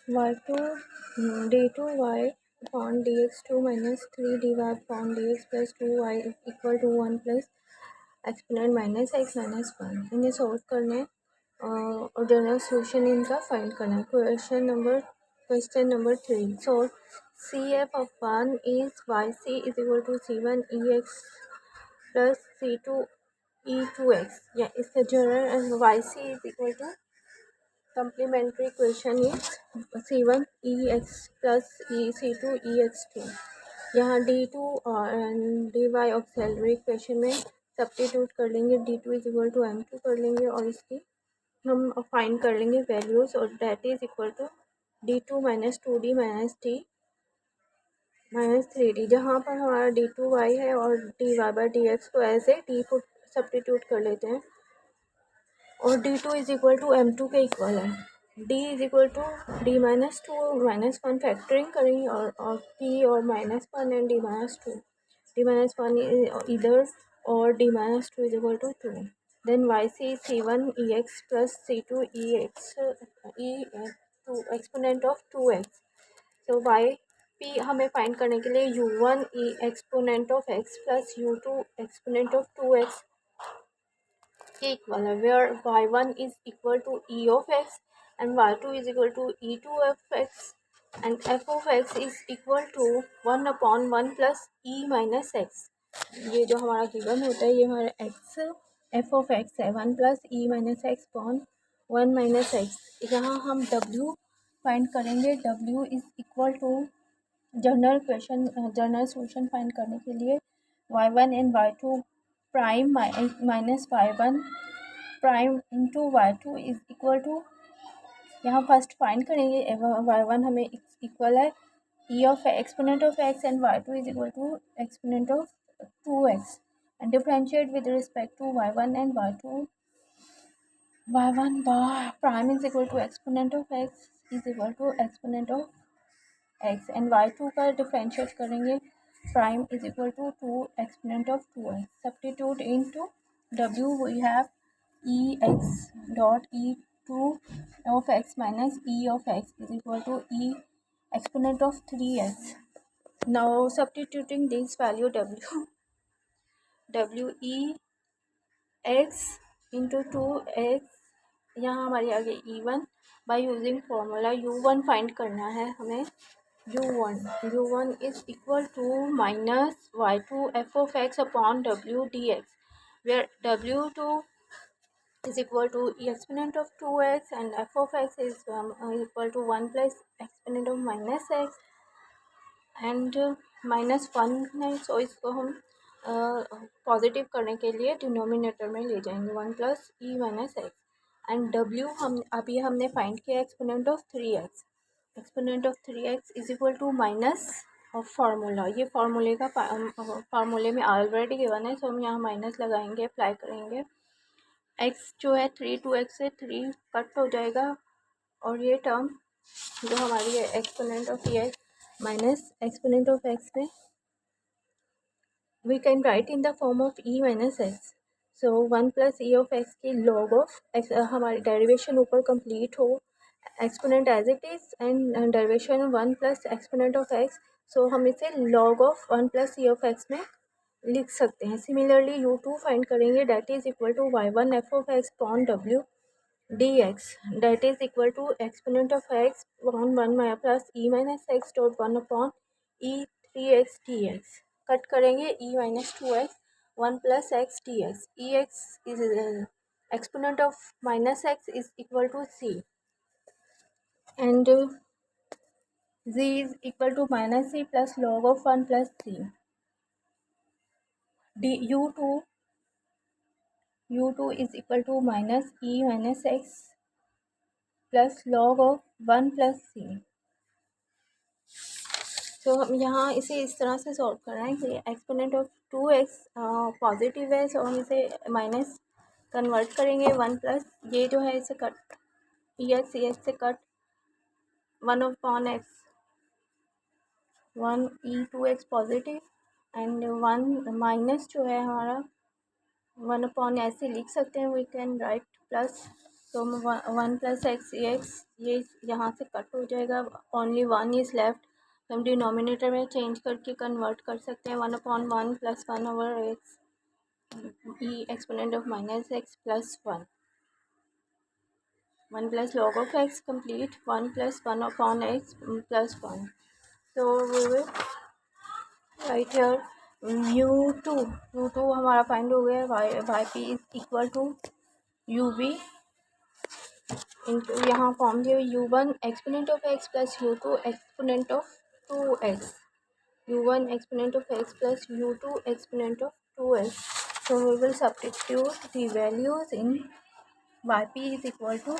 y2 d2y upon dx2 minus 3dy upon dx plus 2y equal to 1 plus exponent minus x minus one. इन्हें solve करना है और general solution इनका find करना है। Question number 3। So c f of one is y c is equal to c one e x plus c two e two x, या इसका general y c is equal to complementary equation is C1 EX plus C2 EX2। यहाँ D2 और dy auxiliary equation में substitute कर लेंगे, D2 is equal to M2 कर लेंगे और इसकी हम फाइंड कर लेंगे वैल्यूज़, और that is equal to D2 minus 2D minus D minus 3D। जहाँ पर हमारा D2y है और dy बाई dx को एज ए D को सब्स्टिट्यूट कर लेते हैं, और D2 is equal to M2 के इक्वल है। D is equal to D minus two minus one factoring करेंगे और P और minus one and D minus two, D minus one इधर और D minus two is equal to two. Then y c C1 EX plus C2 EX e two exponent of 2x। So y P हमें find करने के लिए U1 E exponent of x plus U2 exponent of 2x equal है, where y1 is equal to e of x and y2 is equal to e2 of x and f of x is equal to 1 upon 1 plus e minus x। ये जो हमारा given होता है ये हमारा x f of x है 1 plus e minus x upon 1 minus x. यहाँ हम w फाइंड करेंगे, w is equal to general solution find करने के लिए y1 and y2 prime minus y1 prime into y2 is equal to, यहाँ first find करेंगे y1 हमें equal है e of exponent of x and y2 is equal to exponent of 2x and differentiate with respect to y1 and y2। y1 prime is equal to exponent of x is equal to exponent of x and y2 का differentiate करेंगे, prime is equal to 2 exponent of 2x। Substitute into w we have e x dot e2 of x minus e of x is equal to e exponent of 3x। now substituting this value w e x into 2x, यहाँ हमारे आगे e1 by using formula u1 find करना है हमें। u1 is equal to minus y2 f of x upon w dx, where w2 is equal to e exponent of 2x and f of x is equal to 1 plus exponent of minus x and minus one है, सो इसको हम positive करने के लिए denominator में ले जाएंगे 1 plus e minus x and डब्ल्यू हम अभी हमने फाइंड किया exponent of 3x। Exponent of 3x is equal to minus of formula, ये फार्मूले का फार्मूले में ऑलरेडी गिवन है, सो हम यहाँ माइनस लगाएंगे, अप्लाई करेंगे। x जो है 3 2x से 3 कट हो जाएगा और ये टर्म जो हमारी है exponent of x minus exponent of x में we can write in the form of e minus x. So 1 plus e of x की लॉग ऑफ x, हमारी डेरिवेशन ऊपर कंप्लीट हो, exponent as it is and derivation 1 plus exponent of x, so हम इसे log of 1 plus e of x में लिख सकते हैं। सिमिलरली u2 फाइंड करेंगे, that is equal to y1 f of x upon w dx, that is equal to exponent of x upon 1 plus e minus x dot 1 upon e 3x dx। Cut करेंगे e minus 2x 1 plus x dx, e x is exponent of minus x is equal to c and z is equal to minus c plus log of 1 plus c। u2 is equal to minus e minus x plus log of 1 plus c। तो हम यहाँ इसे इस तरह से solve कर रहे हैं कि एक्सपोनेंट ऑफ 2x पॉजिटिव है, सो हम इसे माइनस कन्वर्ट करेंगे 1 प्लस, ये जो है इसे कट e x से cut 1 upon x 1 e2x positive and 1 minus जो है हमारा 1 अपॉन ऐसे लिख सकते हैं, वी कैन राइट प्लस तो 1 + x ये यहाँ से कट हो जाएगा, ओनली 1 इज़ लेफ्ट। हम डिनोमिनेटर में चेंज करके कन्वर्ट कर सकते हैं, 1/1 + 1/x e exponent of -x + 1 1 + log of x complete 1 + 1/x + 1. So we will write here u2 हमारा फाइंड हो गया, yp is equal to ub into यहाँ फॉर्म दिया u1 exponent of x + u2 exponent of 2x, u1 exponent of x + u2 exponent of 2x. So we will substitute the values in yp is equal to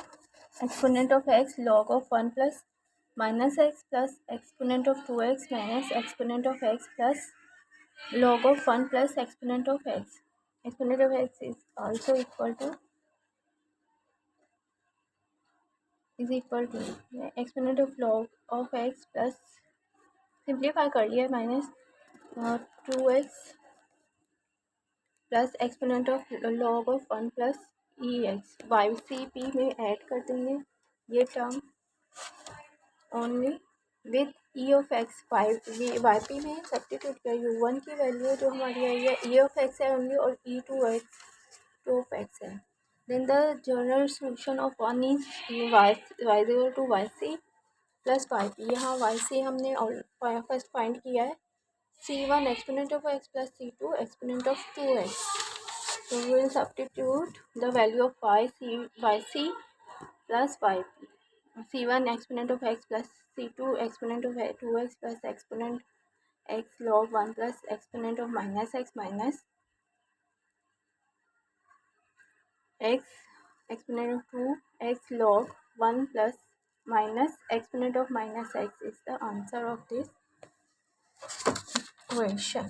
exponent of x log of 1 plus minus x plus exponent of 2x minus exponent of x plus log of 1 plus exponent of x. Exponent of x is also equal to exponent of log of x plus simplify कर लिया minus 2x plus exponent of log of 1 plus e x y c p में add कर देंगे ये term only with e of x y p में substitute किया, u one की value जो हमारी आई है ई ऑफ एक्स है ओनली और ई टू ऑफ एक्स है. Then the general solution of one is y zero two y c plus Y P. यहाँ वाई सी हमने फर्स्ट फाइंड किया है, c1 exponent of x plus c2 exponent of 2x. So we will substitute the value of yc plus yp. c1 exponent of x plus c2 exponent of 2x plus exponent x log 1 plus exponent of minus x exponent of 2x log 1 plus minus exponent of minus x is the answer of this question.